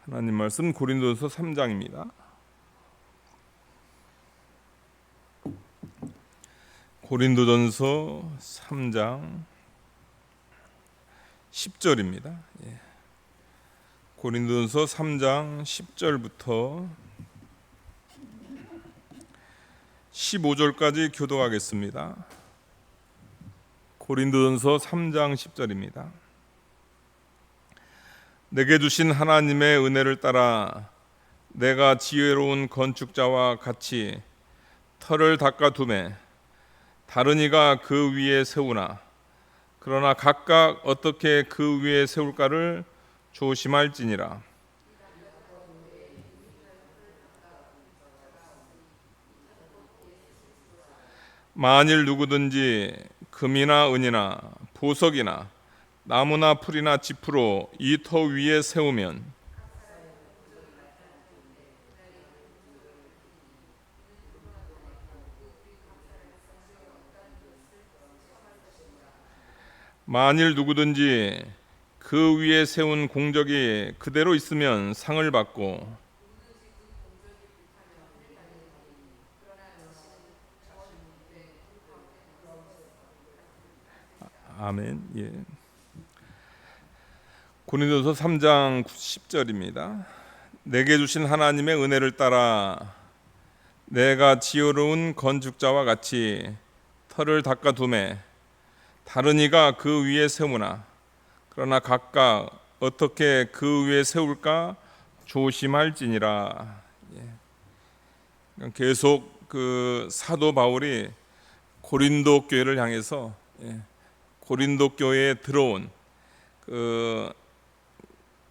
하나님 말씀 고린도전서 3장입니다. 고린도전서 3장 10절입니다. 고린도전서 3장 10절부터 15절까지 교독하겠습니다. 고린도전서 3장 10절입니다. 내게 주신 하나님의 은혜를 따라 내가 지혜로운 건축자와 같이 터를 닦아 두매 다른 이가 그 위에 세우나 그러나 각각 어떻게 그 위에 세울까를 조심할지니라. 만일 누구든지 금이나 은이나 보석이나 나무나 풀이나 지프로 이 터 위에 세우면 만일 누구든지 그 위에 세운 공적이 그대로 있으면 상을 받고 아멘. 예. 고린도서 3장 10절입니다. 내게 주신 하나님의 은혜를 따라 내가 지혜로운 건축자와 같이 터를 닦아 두매 다른 이가 그 위에 세우나 그러나 각각 어떻게 그 위에 세울까 조심할지니라. 계속 그 사도 바울이 고린도 교회를 향해서 고린도 교회에 들어온 그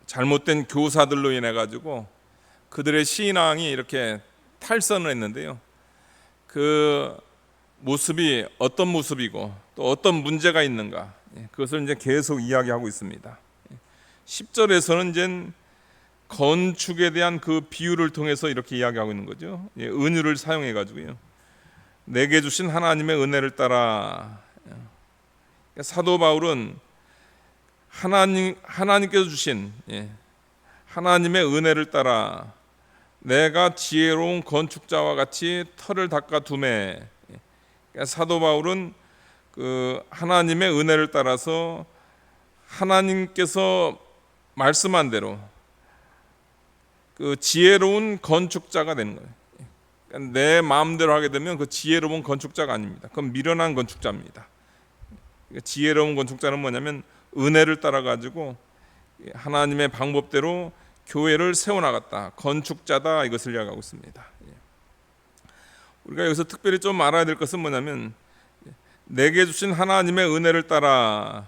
잘못된 교사들로 인해 가지고 그들의 신앙이 이렇게 탈선을 했는데요. 그 모습이 어떤 모습이고 또 어떤 문제가 있는가, 그것을 이제 계속 이야기하고 있습니다. 10절에서는 이제 건축에 대한 그 비유를 통해서 이렇게 이야기하고 있는 거죠. 은유를 사용해 가지고요. 내게 주신 하나님의 은혜를 따라 사도 바울은 하나님께서 주신 하나님의 은혜를 따라 내가 지혜로운 건축자와 같이 터를 닦아 두매. 사도 바울은 그 하나님의 은혜를 따라서 하나님께서 말씀한 대로 그 지혜로운 건축자가 되는 거예요. 그러니까 내 마음대로 하게 되면 그 지혜로운 건축자가 아닙니다. 그건 미련한 건축자입니다. 지혜로운 건축자는 뭐냐면 은혜를 따라 가지고 하나님의 방법대로 교회를 세워나갔다, 건축자다, 이것을 이야기하고 있습니다. 우리가 여기서 특별히 좀 알아야 될 것은 뭐냐면 내게 주신 하나님의 은혜를 따라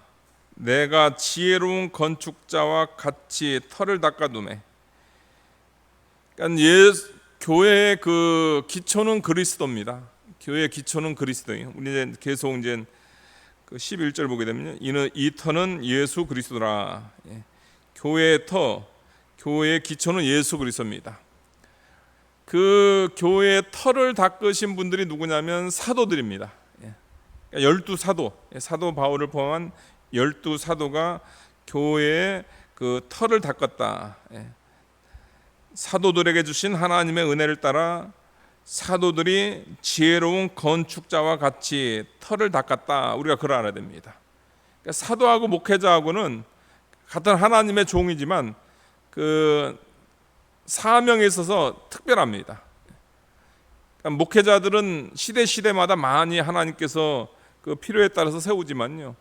내가 지혜로운 건축자와 같이 터를 닦아 두매. 그러니까 교회의 그 기초는 그리스도입니다. 교회의 기초는 그리스도예요. 우리 이제 계속 이제 그 11절 보게 되면 이 터는 예수 그리스도라. 교회의 터, 교회의 기초는 예수 그리스도입니다. 그 교회의 터를 닦으신 분들이 누구냐면 사도들입니다. 12사도, 사도 바울을 포함한 12사도가 교회의 그 터를 닦았다. 사도들에게 주신 하나님의 은혜를 따라 사도들이 지혜로운 건축자와 같이 터를 닦았다. 우리가 그걸 알아야 됩니다. 그러니까 사도하고 목회자하고는 같은 하나님의 종이지만 그 사명에 있어서 특별합니다. 그러니까 목회자들은 시대마다 많이 하나님께서 그 필요에 따라서 세우지만요,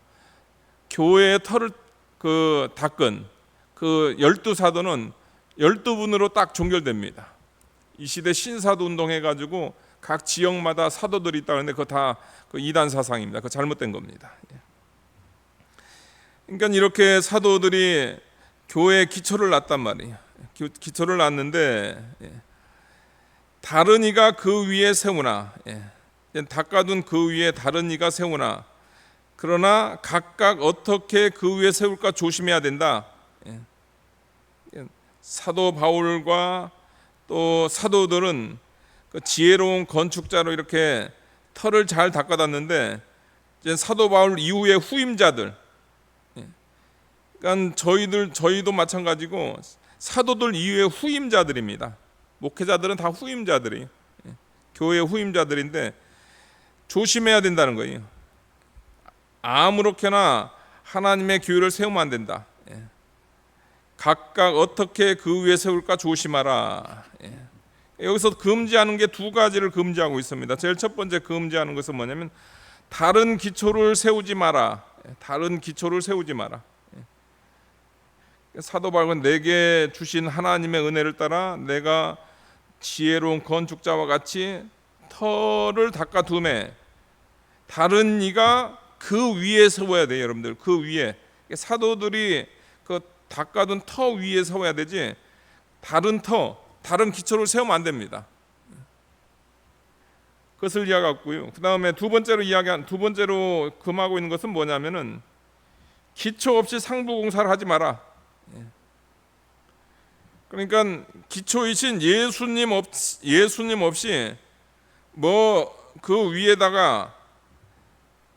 교회의 터를 그 닦은 그 12사도는 12분으로 딱 종결됩니다. 이 시대 신사도 운동해 가지고 각 지역마다 사도들이 있다는데 그거 다 그 이단 사상입니다. 그거 잘못된 겁니다. 그러니까 이렇게 사도들이 교회의 기초를 놨단 말이에요. 기초를 놨는데 다른 이가 그 위에 세우나, 닦아둔 그 위에 다른 이가 세우나 그러나 각각 어떻게 그 위에 세울까 조심해야 된다. 사도 바울과 또 사도들은 그 지혜로운 건축자로 이렇게 터를 잘 닦아놨는데 이제 사도 바울 이후의 후임자들, 그러니까 저희도 마찬가지고 사도들 이후의 후임자들입니다. 목회자들은 다 후임자들이에요. 교회의 후임자들인데 조심해야 된다는 거예요. 아무렇게나 하나님의 교회를 세우면 안 된다. 각각 어떻게 그 위에 세울까 조심하라. 여기서 금지하는 게 두 가지를 금지하고 있습니다. 제일 첫 번째 금지하는 것은 뭐냐면 다른 기초를 세우지 마라. 다른 기초를 세우지 마라. 사도 바울은 내게 주신 하나님의 은혜를 따라 내가 지혜로운 건축자와 같이 터를 닦아두매 다른 이가 그 위에 세워야 돼요. 여러분들 그 위에 사도들이 그 닦아둔 터 위에 세워야 되지 다른 기초를 세우면 안 됩니다. 그것을 이야기했고요. 그 다음에 두 번째로 금하고 있는 것은 뭐냐면은 기초 없이 상부공사를 하지 마라. 그러니까 기초이신 예수님 없이 뭐 그 위에다가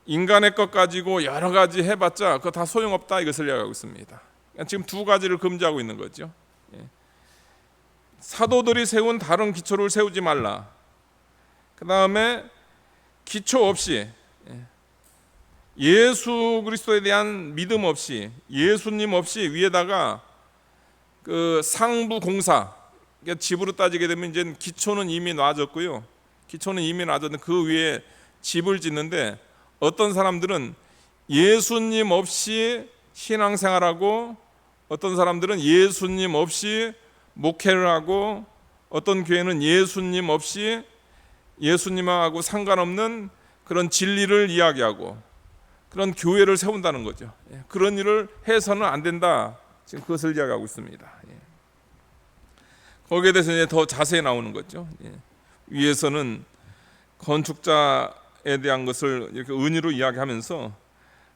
인간의 것 가지고 여러 가지 해봤자 그거 다 소용없다 이것을 이야기하고 있습니다. 지금 두 가지를 금지하고 있는 거죠. 사도들이 세운 다른 기초를 세우지 말라. 그 다음에 기초 없이 예수 그리스도에 대한 믿음 없이 예수님 없이 위에다가 그 상부 공사 집으로 따지게 되면 이제 기초는 이미 놔졌고요. 기초는 이미 놔졌는데 그 위에 집을 짓는데 어떤 사람들은 예수님 없이 신앙생활하고 어떤 사람들은 예수님 없이 목회를 하고 어떤 교회는 예수님 없이 예수님하고 상관없는 그런 진리를 이야기하고 그런 교회를 세운다는 거죠. 그런 일을 해서는 안 된다. 지금 그것을 이야기하고 있습니다. 거기에 대해서 이제 더 자세히 나오는 거죠. 위에서는 건축자에 대한 것을 이렇게 은유로 이야기하면서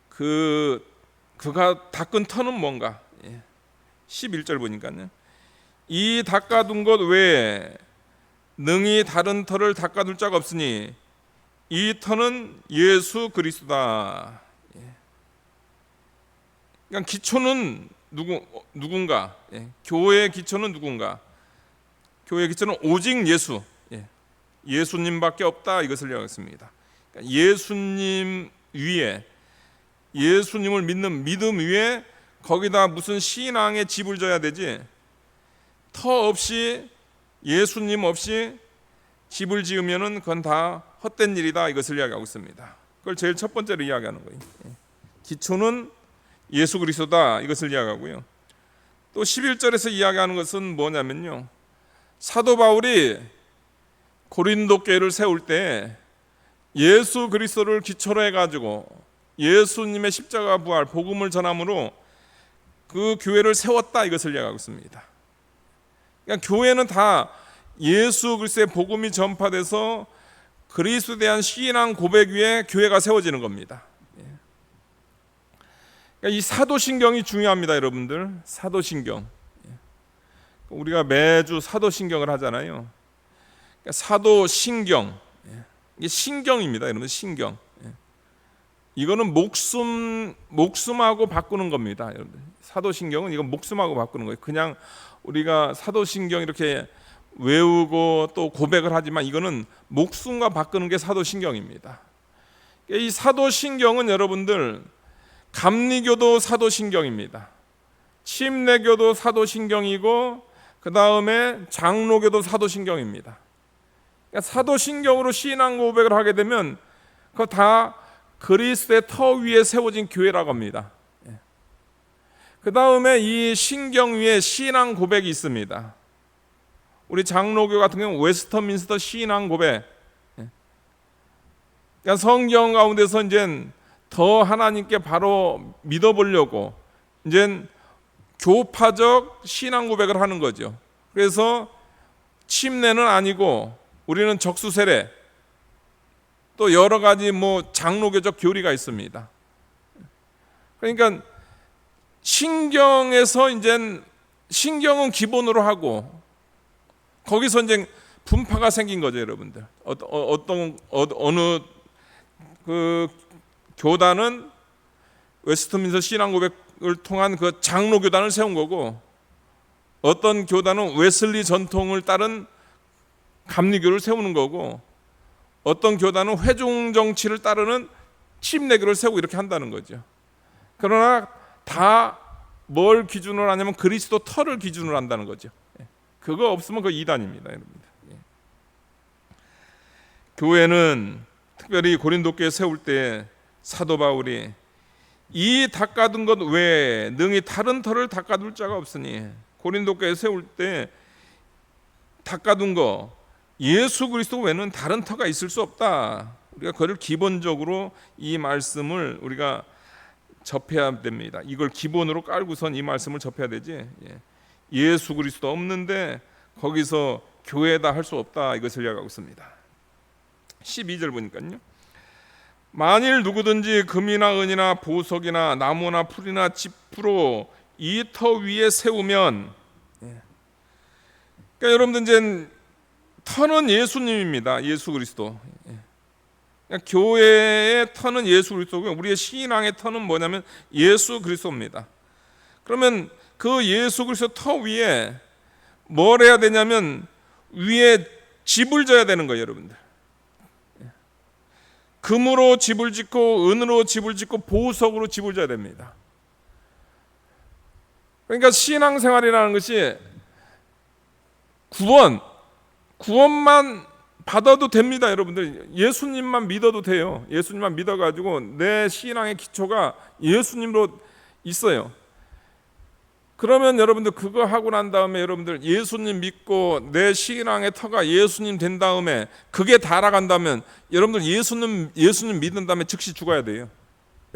그가 닦은 터는 뭔가 11절 보니까요. 이 닦아둔 것 외에 능히 다른 터를 닦아둘 자가 없으니 이 터는 예수 그리스도다. 그러니까 기초는 누군가? 교회의 기초는 누군가? 교회의 기초는 오직 예수. 예수님밖에 없다 이것을 이야기했습니다. 그러니까 예수님 위에 예수님을 믿는 믿음 위에 거기다 무슨 신앙의 집을 져야 되지 터 없이 예수님 없이 집을 지으면은 그건 다 헛된 일이다 이것을 이야기하고 있습니다. 그걸 제일 첫 번째로 이야기하는 거예요. 기초는 예수 그리스도다 이것을 이야기하고요. 또 11절에서 이야기하는 것은 뭐냐면요. 사도 바울이 고린도 교회를 세울 때 예수 그리스도를 기초로 해가지고 예수님의 십자가 부활 복음을 전함으로 그 교회를 세웠다 이것을 이야기하고 있습니다. 그러니까 교회는 다 예수 그리스도의 복음이 전파돼서 그리스도에 대한 신앙 고백 위에 교회가 세워지는 겁니다. 그러니까 이 사도신경이 중요합니다, 여러분들. 사도신경. 우리가 매주 사도신경을 하잖아요. 그러니까 사도신경. 이게 신경입니다, 여러분. 신경. 이거는 목숨하고 바꾸는 겁니다, 여러분들. 사도신경은 이건 목숨하고 바꾸는 거예요. 그냥 우리가 사도신경 이렇게 외우고 또 고백을 하지만 이거는 목숨과 바꾸는 게 사도신경입니다. 이 사도신경은 여러분들 감리교도 사도신경입니다. 침례교도 사도신경이고 그 다음에 장로교도 사도신경입니다. 그러니까 사도신경으로 신앙 고백을 하게 되면 그거 다 그리스도의 터 위에 세워진 교회라고 합니다. 그 다음에 이 신경 위에 신앙 고백이 있습니다. 우리 장로교 같은 경우는 웨스터민스터 신앙 고백. 그러니까 성경 가운데서 이제 더 하나님께 바로 믿어보려고 이제 교파적 신앙 고백을 하는 거죠. 그래서 침례는 아니고 우리는 적수세례 또 여러 가지 뭐 장로교적 교리가 있습니다. 그러니까 신경에서 이제 신경은 기본으로 하고 거기서 이제 분파가 생긴 거죠, 여러분들. 어느 그 교단은 웨스트민스터 신앙 고백을 통한 그 장로 교단을 세운 거고 어떤 교단은 웨슬리 전통을 따른 감리교를 세우는 거고, 어떤 교단은 회중 정치를 따르는 침례교를 세우고 이렇게 한다는 거죠. 그러나 다 뭘 기준으로 하냐면 그리스도 터를 기준으로 한다는 거죠. 그거 없으면 그 이단입니다, 여러분들. 교회는 특별히 고린도 교회 세울 때 사도 바울이 이 닦아둔 것 외에 능히 다른 터를 닦아둘 자가 없으니, 고린도 교회 세울 때 닦아둔 거 예수 그리스도 외에는 다른 터가 있을 수 없다. 우리가 그걸 기본적으로 이 말씀을 우리가 접해야 됩니다. 이걸 기본으로 깔고선 이 말씀을 접해야 되지. 예수 그리스도 없는데 거기서 교회다 할 수 없다, 이것을 이야기하고 있습니다. 12절 보니까요, 만일 누구든지 금이나 은이나 보석이나 나무나 풀이나 짚으로 이 터 위에 세우면, 그러니까 여러분들 이제 터는 예수님입니다. 예수 그리스도. 그러니까 교회의 터는 예수 그리스도고요. 우리의 신앙의 터는 뭐냐면 예수 그리스도입니다. 그러면 그 예수 그리스도 터 위에 뭘 해야 되냐면 위에 집을 져야 되는 거예요, 여러분들. 금으로 집을 짓고 은으로 집을 짓고 보석으로 집을 져야 됩니다. 그러니까 신앙생활이라는 것이 구원만 받아도 됩니다, 여러분들. 예수님만 믿어도 돼요. 예수님만 믿어가지고 내 신앙의 기초가 예수님으로 있어요. 그러면 여러분들 그거 하고 난 다음에 여러분들 예수님 믿고 내 신앙의 터가 예수님 된 다음에 그게 달아간다면 여러분들 예수님 믿은 다음에 즉시 죽어야 돼요.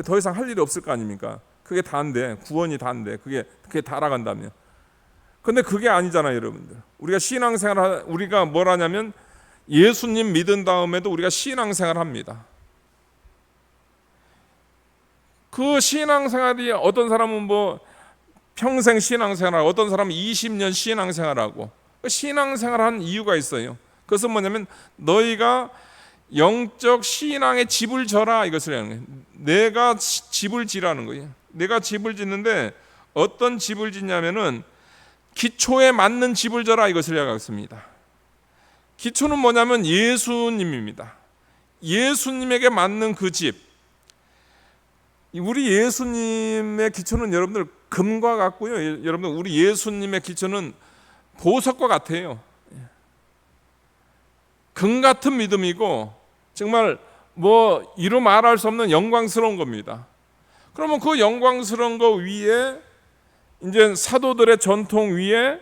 더 이상 할 일이 없을 거 아닙니까? 그게 다인데, 구원이 다인데 그게 달아간다면. 근데 그게 아니잖아요, 여러분들. 우리가 신앙생활, 우리가 뭘 하냐면 예수님 믿은 다음에도 우리가 신앙생활 합니다. 그 신앙생활이 어떤 사람은 뭐 평생 신앙생활, 어떤 사람은 20년 신앙생활하고, 신앙생활한 이유가 있어요. 그것은 뭐냐면 너희가 영적 신앙의 집을 져라, 이것을 하는 거예요. 내가 집을 지라는 거예요. 내가 집을 짓는데 어떤 집을 짓냐면은 기초에 맞는 집을 져라, 이것을 이야기하겠습니다. 기초는 뭐냐면 예수님입니다. 예수님에게 맞는 그 집. 우리 예수님의 기초는 여러분들 금과 같고요. 여러분들 우리 예수님의 기초는 보석과 같아요. 금 같은 믿음이고 정말 뭐 이루 말할 수 없는 영광스러운 겁니다. 그러면 그 영광스러운 거 위에 이제 사도들의 전통 위에,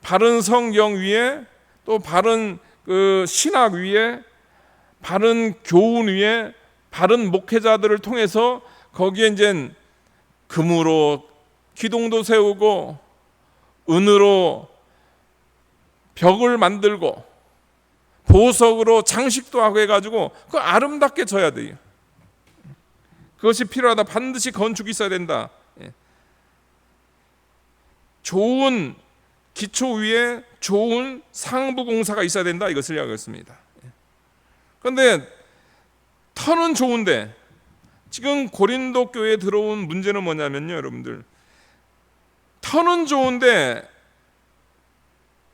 바른 성경 위에, 또 바른 그 신학 위에, 바른 교훈 위에, 바른 목회자들을 통해서 거기에 이제 금으로 기둥도 세우고 은으로 벽을 만들고 보석으로 장식도 하고 해가지고 그 아름답게 져야 돼요. 그것이 필요하다. 반드시 건축이 있어야 된다. 좋은 기초 위에 좋은 상부 공사가 있어야 된다, 이것을 이야기했습니다. 그런데 터는 좋은데 지금 고린도 교회에 들어온 문제는 뭐냐면요, 여러분들, 터는 좋은데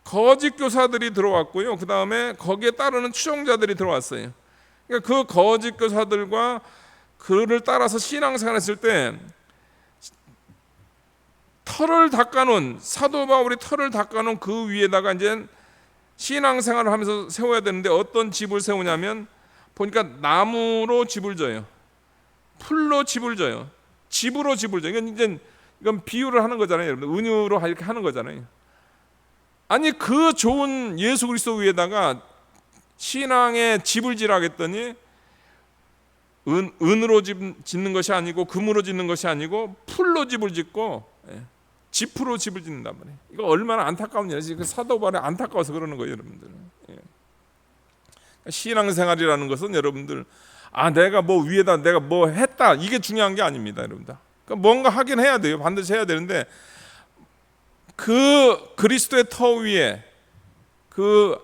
거짓 교사들이 들어왔고요, 그 다음에 거기에 따르는 추종자들이 들어왔어요. 그러니까 그 거짓 교사들과 그를 따라서 신앙생활했을 때 털을 닦아놓은, 사도 바울이 털을 닦아놓은 그 위에다가 이제 신앙생활을 하면서 세워야 되는데 어떤 집을 세우냐면 보니까 나무로 집을 져요. 풀로 집을 져요. 집으로 집을 져요. 이건 비유를 하는 거잖아요, 여러분. 은유로 이렇게 하는 거잖아요. 아니 그 좋은 예수 그리스도 위에다가 신앙의 집을 지라 했더니 은으로 짓는 것이 아니고 금으로 짓는 것이 아니고 풀로 집을 짓고 지프로 집을 짓는단 말이에요. 이거 얼마나 안타까운 일이지. 그 사도 바울이 안타까워서 그러는 거예요, 여러분들. 신앙생활이라는 것은 여러분들 내가 뭐 위에다 내가 뭐 했다, 이게 중요한 게 아닙니다, 여러분들. 그러니까 뭔가 하긴 해야 돼요. 반드시 해야 되는데 그 그리스도의 터 위에, 그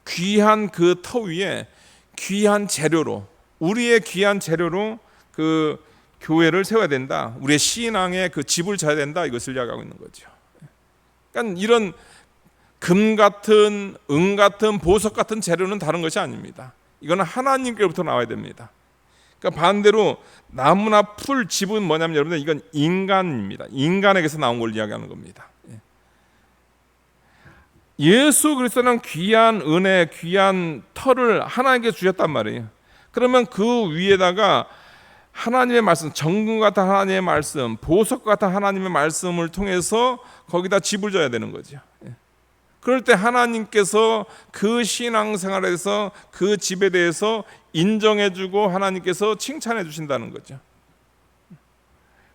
귀한 그 터 위에 귀한 재료로, 우리의 귀한 재료로 그 교회를 세워야 된다. 우리의 신앙의 그 집을 져야 된다. 이것을 이야기하고 있는 거죠. 그러니까 이런 금 같은, 은 같은, 보석 같은 재료는 다른 것이 아닙니다. 이거는 하나님께로부터 나와야 됩니다. 그러니까 반대로 나무나 풀, 집은 뭐냐면 여러분들 이건 인간입니다. 인간에게서 나온 걸 이야기하는 겁니다. 예수 그리스도는 귀한 은혜, 귀한 터를 하나님께 주셨단 말이에요. 그러면 그 위에다가 하나님의 말씀, 정금 같은 하나님의 말씀, 보석 같은 하나님의 말씀을 통해서 거기다 집을 져야 되는 거죠. 그럴 때 하나님께서 그 신앙생활에서 그 집에 대해서 인정해주고 하나님께서 칭찬해 주신다는 거죠.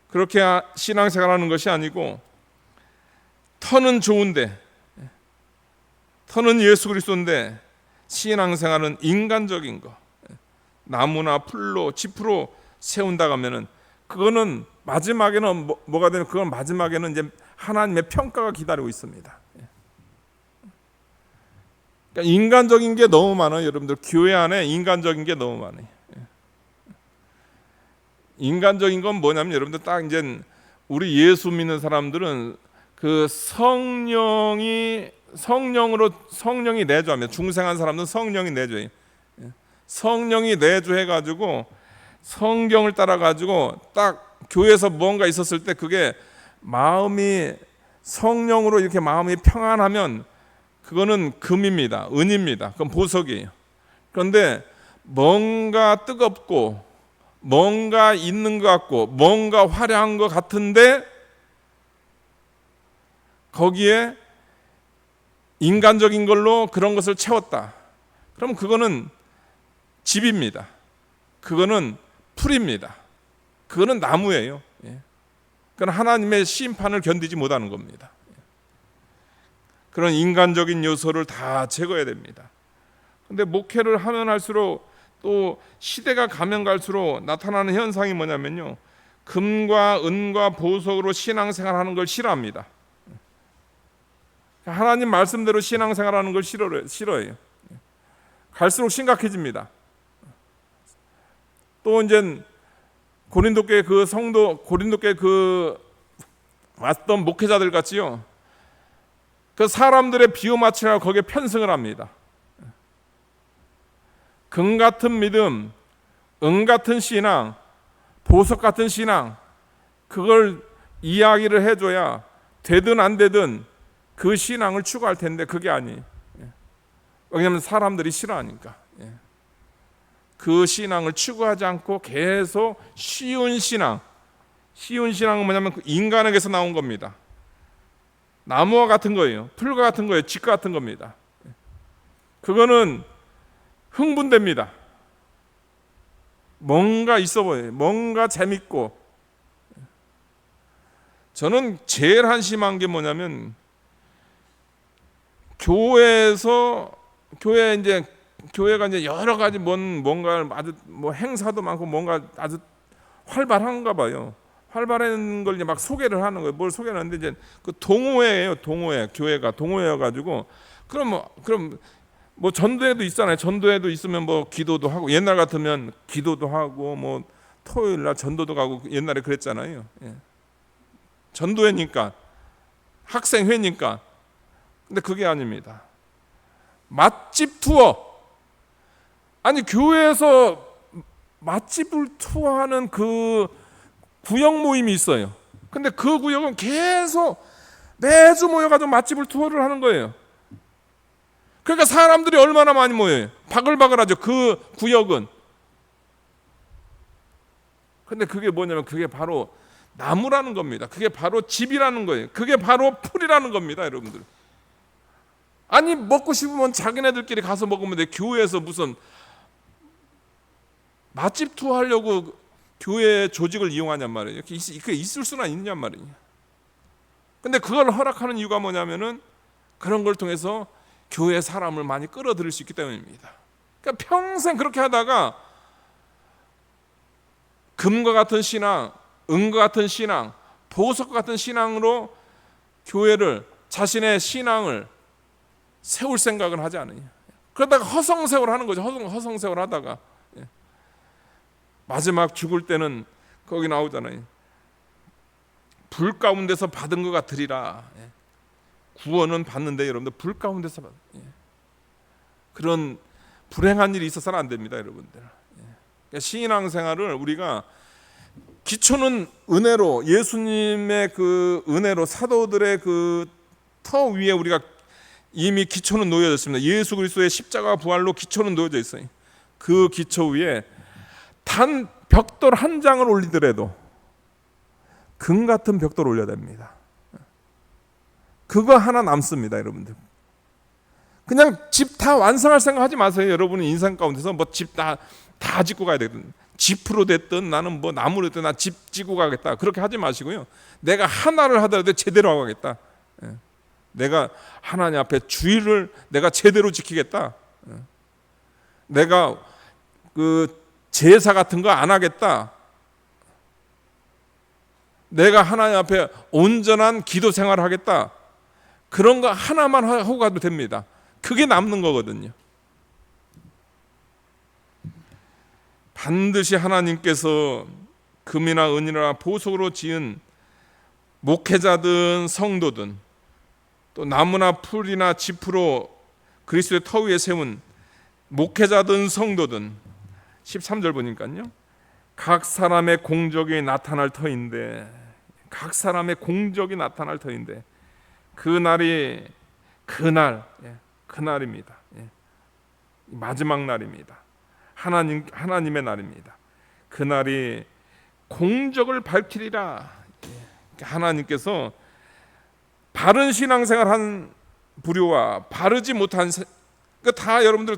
그렇게 신앙생활하는 것이 아니고 터는 좋은데, 터는 예수 그리스도인데 신앙생활은 인간적인 거, 나무나 풀로 집으로 세운다고 하면은 그거는 마지막에는 뭐가 되면 그건 마지막에는 이제 하나님의 평가가 기다리고 있습니다. 그러니까 인간적인 게 너무 많아요. 여러분들 교회 안에 인간적인 게 너무 많아요. 인간적인 건 뭐냐면 여러분들 딱 이제 우리 예수 믿는 사람들은 그 성령이 내주하면 중생한 사람들은 성령이 내주해요. 성령이 내주해가지고 성경을 따라가지고 딱 교회에서 뭔가 있었을 때 그게 마음이 성령으로 이렇게 마음이 평안하면 그거는 금입니다. 은입니다. 그건 보석이에요. 그런데 뭔가 뜨겁고 뭔가 있는 것 같고 뭔가 화려한 것 같은데 거기에 인간적인 걸로 그런 것을 채웠다. 그럼 그거는 집입니다. 그거는 풀입니다. 그거는 나무예요. 그건 하나님의 심판을 견디지 못하는 겁니다. 그런 인간적인 요소를 다 제거해야 됩니다. 그런데 목회를 하면 할수록 또 시대가 가면 갈수록 나타나는 현상이 뭐냐면요, 금과 은과 보석으로 신앙생활하는 걸 싫어합니다. 하나님 말씀대로 신앙생활하는 걸 싫어해요. 갈수록 심각해집니다. 또 이제 고린도교회 그 성도, 고린도교회 그 왔던 목회자들 같이요, 그 사람들의 비유 맞추려고 거기에 편승을 합니다. 금 같은 믿음, 은 같은 신앙, 보석 같은 신앙, 그걸 이야기를 해줘야 되든 안 되든 그 신앙을 추구할 텐데 그게 아니에요. 왜냐하면 사람들이 싫어하니까. 그 신앙을 추구하지 않고 계속 쉬운 신앙은 뭐냐면 인간에게서 나온 겁니다. 나무와 같은 거예요. 풀과 같은 거예요. 집과 같은 겁니다. 그거는 흥분됩니다. 뭔가 있어 보여요. 뭔가 재밌고. 저는 제일 한심한 게 뭐냐면 교회가 이제 여러 가지 뭔가 아주 행사도 많고 뭔가 아주 활발한가 봐요. 활발한 걸 이제 막 소개를 하는 거예요. 뭘 소개를 하는데 이제 그 동호회예요. 교회가 동호회여 가지고 그럼 전도회도 있잖아요. 전도회도 있으면 기도도 하고, 옛날 같으면 기도도 하고 토요일 날 전도도 가고 옛날에 그랬잖아요. 전도회니까, 학생회니까. 근데 그게 아닙니다. 맛집 투어. 아니, 교회에서 맛집을 투어하는 그 구역 모임이 있어요. 근데 그 구역은 계속 매주 모여가지고 맛집을 투어를 하는 거예요. 그러니까 사람들이 얼마나 많이 모여요. 바글바글하죠. 그 구역은. 근데 그게 뭐냐면 그게 바로 나무라는 겁니다. 그게 바로 집이라는 거예요. 그게 바로 풀이라는 겁니다, 여러분들. 아니, 먹고 싶으면 자기네들끼리 가서 먹으면 돼. 교회에서 무슨 맛집 투어 하려고 교회 조직을 이용하냔 말이에요. 그게 있을 수나 있냔 말이에요. 근데 그걸 허락하는 이유가 뭐냐면은 그런 걸 통해서 교회 사람을 많이 끌어들일 수 있기 때문입니다. 그러니까 평생 그렇게 하다가 금과 같은 신앙, 은과 같은 신앙, 보석과 같은 신앙으로 교회를, 자신의 신앙을 세울 생각은 하지 않아요. 그러다가 허송세월 하는 거죠. 허송세월 하다가 마지막 죽을 때는 거기 나오잖아요. 불 가운데서 받은 것 같으리라. 구원은 받는데 여러분들 불 가운데서 그런 불행한 일이 있어서는 안 됩니다, 여러분들. 그러니까 신앙생활을 우리가 기초는 은혜로, 예수님의 그 은혜로, 사도들의 그 터 위에 우리가 이미 기초는 놓여져 있습니다. 예수 그리스도의 십자가 부활로 기초는 놓여져 있어요. 그 기초 위에 단 벽돌 한 장을 올리더라도 금 같은 벽돌 올려야 됩니다. 그거 하나 남습니다, 여러분들. 그냥 집 다 완성할 생각하지 마세요. 여러분은 인생 가운데서 뭐 집 다 짓고 가야 되거든. 지프로 됐든 나는 뭐 나무로 됐든 나 집 짓고 가겠다. 그렇게 하지 마시고요. 내가 하나를 하더라도 제대로 하고 가겠다. 내가 하나님 앞에 주의를 내가 제대로 지키겠다. 내가 그 제사 같은 거 안 하겠다. 내가 하나님 앞에 온전한 기도 생활을 하겠다. 그런 거 하나만 하고 가도 됩니다. 그게 남는 거거든요. 반드시 하나님께서 금이나 은이나 보석으로 지은 목회자든 성도든 또 나무나 풀이나 지프로 그리스도의 터 위에 세운 목회자든 성도든 13절 보니까요. 각 사람의 공적이 나타날 터인데, 각 사람의 공적이 나타날 터인데 그날이 그날입니다. 마지막 날입니다. 하나님의 날입니다. 그날이 공적을 밝히리라. 하나님께서 바른 신앙생활 한 부류와 바르지 못한 다 여러분들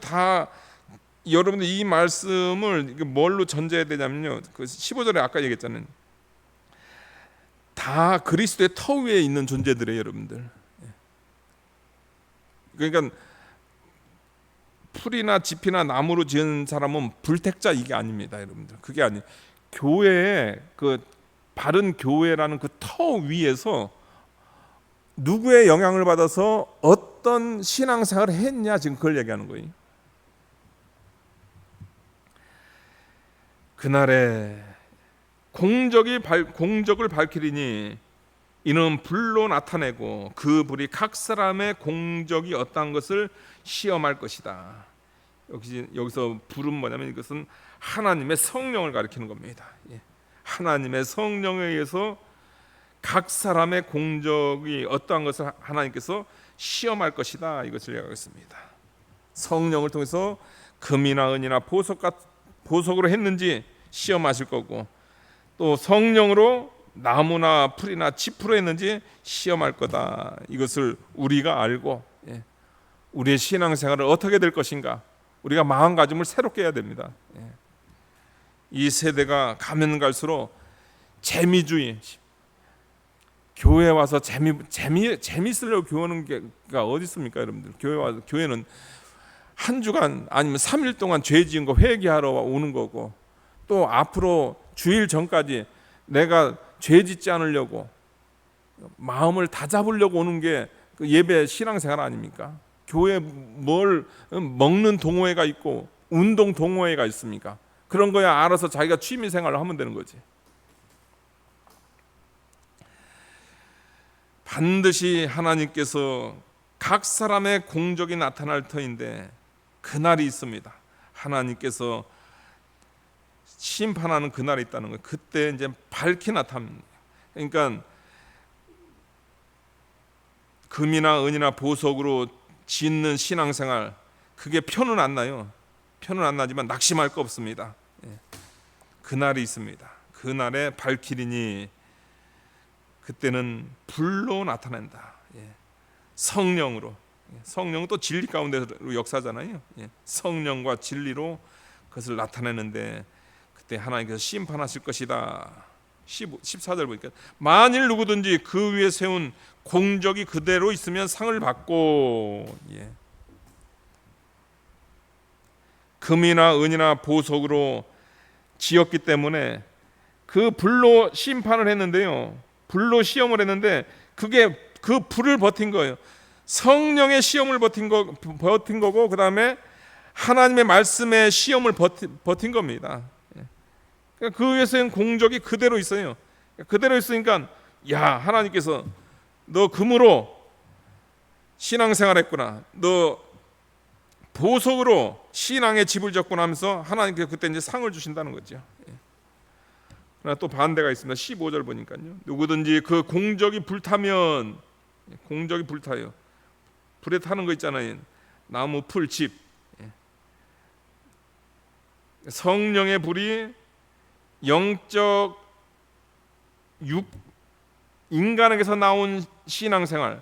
이 말씀을 뭘로 전제해야 되냐면요. 그 15절에 아까 얘기했잖아요. 다 그리스도의 터 위에 있는 존재들이에요, 여러분들. 그러니까 풀이나 짚이나 나무로 지은 사람은 불택자 이게 아닙니다, 여러분들. 그게 아니에요. 교회에 그 바른 교회라는 그 터 위에서 누구의 영향을 받아서 어떤 신앙생활을 했냐 지금 그걸 얘기하는 거예요. 그날에 공적을 밝히리니 이는 불로 나타내고 그 불이 각 사람의 공적이 어떠한 것을 시험할 것이다. 여기서 불은 뭐냐면 이것은 하나님의 성령을 가리키는 겁니다. 하나님의 성령에 의해서 각 사람의 공적이 어떠한 것을 하나님께서 시험할 것이다. 이것을 얘기하겠습니다. 성령을 통해서 금이나 은이나 보석으로 했는지 시험하실 거고, 또 성령으로 나무나 풀이나 지프로 했는지 시험할 거다. 이것을 우리가 알고 우리의 신앙생활을 어떻게 될 것인가, 우리가 마음가짐을 새롭게 해야 됩니다. 이 세대가 가면 갈수록 재미주의, 교회 와서 재미있으려고 교회 오는 게가 어디 있습니까, 여러분들? 교회는 한 주간 아니면 3일 동안 죄 지은 거 회개하러 오는 거고, 또 앞으로 주일 전까지 내가 죄 짓지 않으려고 마음을 다잡으려고 오는 게 그 예배 신앙생활 아닙니까? 교회 뭘 먹는 동호회가 있고 운동 동호회가 있습니까? 그런 거야 알아서 자기가 취미 생활을 하면 되는 거지. 반드시 하나님께서 각 사람의 공적이 나타날 터인데 그날이 있습니다. 하나님께서 심판하는 그날이 있다는 거예요. 그때 이제 밝히 나타납니다. 그러니까 금이나 은이나 보석으로 짓는 신앙생활, 그게 편은 안 나요. 편은 안 나지만 낙심할 거 없습니다. 그날이 있습니다. 그날에 밝히리니 그때는 불로 나타낸다. 성령으로. 성령은 또 진리 가운데로 역사잖아요. 성령과 진리로 그것을 나타내는데 그때 하나님께서 심판하실 것이다. 14절 보니까 만일 누구든지 그 위에 세운 공적이 그대로 있으면 상을 받고, 금이나 은이나 보석으로 지었기 때문에 그 불로 심판을 했는데요, 불로 시험을 했는데 그게 그 불을 버틴 거예요. 성령의 시험을 버틴 거고, 그 다음에 하나님의 말씀의 시험을 버틴 겁니다. 그 위에서는 공적이 그대로 있어요. 그대로 있으니까 하나님께서 너 금으로 신앙생활 했구나, 너 보석으로 신앙의 집을 졌구나 하면서 하나님께서 그때 이제 상을 주신다는 거죠. 그러나 또 반대가 있습니다. 15절 보니까요, 누구든지 그 공적이 불타면, 공적이 불타요. 불에 타는 거 있잖아요. 나무, 풀, 집. 성령의 불이 영적 인간에게서 나온 신앙생활,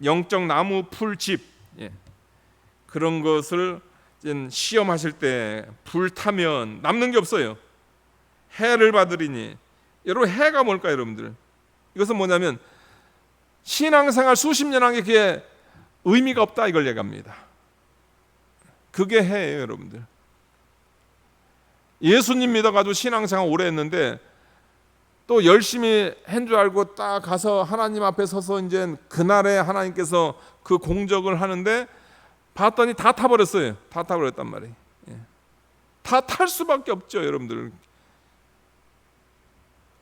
영적 나무, 풀, 집, 그런 것을 시험하실 때 불타면 남는 게 없어요. 해를 받으리니. 여러분, 해가 뭘까요, 여러분들? 이것은 뭐냐면 신앙생활 수십 년 한 게 그게 의미가 없다, 이걸 얘기합니다. 그게 해예요, 여러분들. 예수님 믿어가지고 신앙생활 오래 했는데 또 열심히 한 줄 알고 딱 가서 하나님 앞에 서서 이제 그날에 하나님께서 그 공적을 하는데 봤더니 다 타버렸어요. 다 타버렸단 말이에요. 다 탈 수밖에 없죠, 여러분들.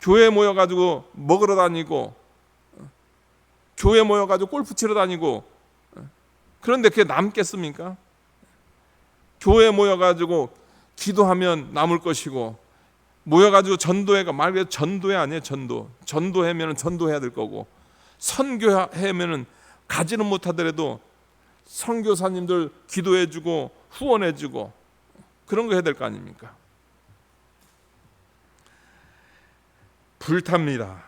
교회 모여가지고 먹으러 다니고, 교회 모여가지고 골프 치러 다니고, 그런데 그게 남겠습니까? 교회 모여가지고 기도하면 남을 것이고, 모여가지고 전도회가, 말 그대로 전도회 아니에요. 전도회면 전도해야 될 거고, 선교회면 가지는 못하더라도 선교사님들 기도해주고 후원해주고 그런 거 해야 될 거 아닙니까? 불탑니다.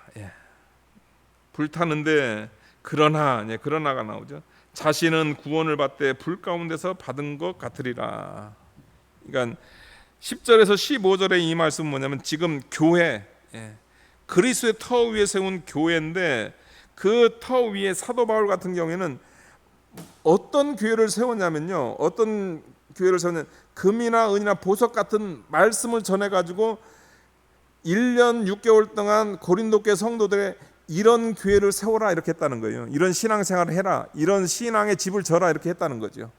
불타는데 그러나가 나오죠. 자신은 구원을 받되 불 가운데서 받은 것 같으리라. 그러니까 10절에서 15절의 이 말씀은 뭐냐면 지금 교회, 그리스도의 터 위에 세운 교회인데 그 터 위에 사도 바울 같은 경우에는 어떤 교회를 세웠냐면요, 어떤 교회를 세웠냐면 금이나 은이나 보석 같은 말씀을 전해가지고 1년 6개월 동안 고린도 교회 성도들의 이런 교회를 세워라 이렇게 했다는 거예요. 이런 신앙생활을 해라, 이런 신앙의 집을 져라 이렇게 했다는 거죠.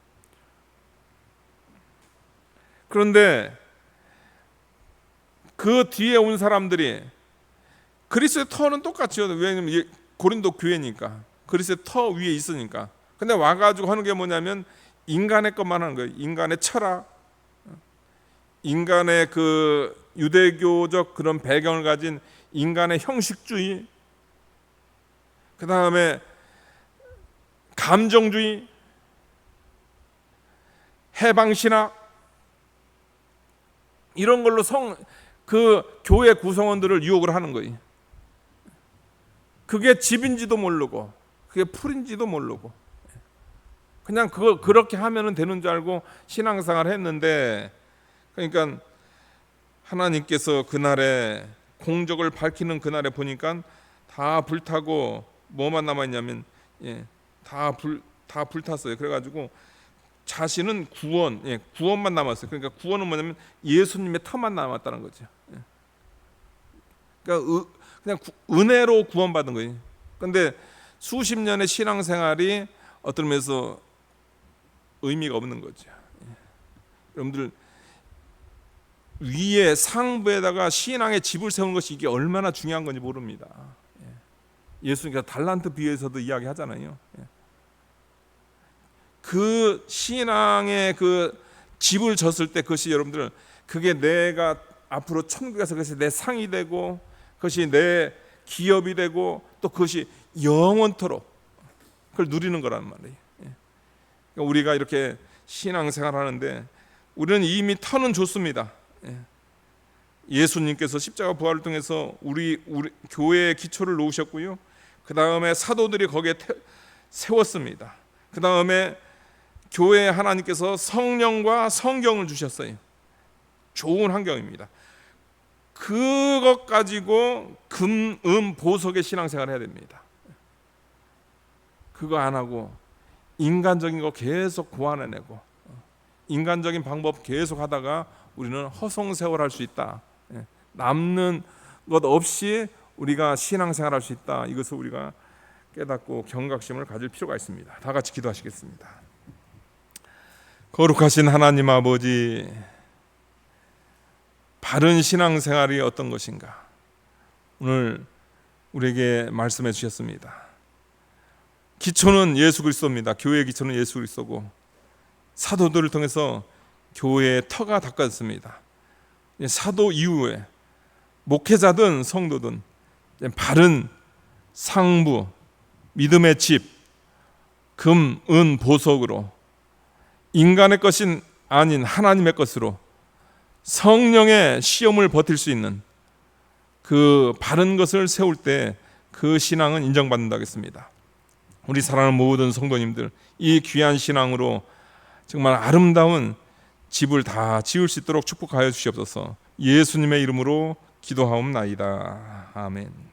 그런데 그 뒤에 온 사람들이 그리스도의 터는 똑같죠. 왜냐하면 고린도 교회니까, 그리스도의 터 위에 있으니까. 근데 와가지고 하는 게 뭐냐면 인간의 것만 하는 거예요. 인간의 철학, 인간의 그 유대교적 그런 배경을 가진 인간의 형식주의, 그 다음에 감정주의, 해방신학, 이런 걸로 그 교회 구성원들을 유혹을 하는 거예요. 그게 집인지도 모르고 그게 풀인지도 모르고 그냥 그렇게 하면 되는 줄 알고 신앙생활을 했는데, 그러니까 하나님께서 그날에 공적을 밝히는 그날에 보니까 다 불타고 뭐만 남아있냐면 다 불탔어요. 그래가지고 자신은 구원만 남았어요. 그러니까 구원은 뭐냐면 예수님의 터만 남았다는 거죠. 그러니까 그냥 은혜로 구원받은 거예요. 그런데 수십 년의 신앙생활이 어떤 면에서 의미가 없는 거죠. 여러분들, 위에 상부에다가 신앙의 집을 세우는 것이 이게 얼마나 중요한 건지 모릅니다. 예수님께서 달란트 비유에서도 이야기하잖아요. 그 신앙의 그 집을 졌을 때 그것이 여러분들, 그게 내가 앞으로 천국에 가서 그것이 내 상이 되고 그것이 내 기업이 되고 또 그것이 영원토록 그걸 누리는 거란 말이에요. 그러니까 우리가 이렇게 신앙생활 하는데 우리는 이미 터는 좋습니다. 예수님께서 십자가 부활을 통해서 우리 교회의 기초를 놓으셨고요, 그 다음에 사도들이 거기에 세웠습니다. 그 다음에 교회에 하나님께서 성령과 성경을 주셨어요. 좋은 환경입니다. 그것 가지고 금, 은, 보석의 신앙생활을 해야 됩니다. 그거 안 하고 인간적인 거 계속 고안해내고 인간적인 방법 계속 하다가 우리는 허송세월할 수 있다. 남는 것 없이 우리가 신앙생활할 수 있다. 이것을 우리가 깨닫고 경각심을 가질 필요가 있습니다. 다 같이 기도하시겠습니다. 거룩하신 하나님 아버지, 바른 신앙생활이 어떤 것인가 오늘 우리에게 말씀해 주셨습니다. 기초는 예수 그리스도입니다. 교회의 기초는 예수 그리스도고 사도들을 통해서 교회의 터가 닦아졌습니다. 사도 이후에 목회자든 성도든 바른 상부, 믿음의 집, 금, 은, 보석으로 인간의 것이 아닌 하나님의 것으로 성령의 시험을 버틸 수 있는 그 바른 것을 세울 때 그 신앙은 인정받는다 하겠습니다. 우리 사랑하는 모든 성도님들, 이 귀한 신앙으로 정말 아름다운 집을 다 지을 수 있도록 축복하여 주시옵소서. 예수님의 이름으로 기도하옵나이다. 아멘.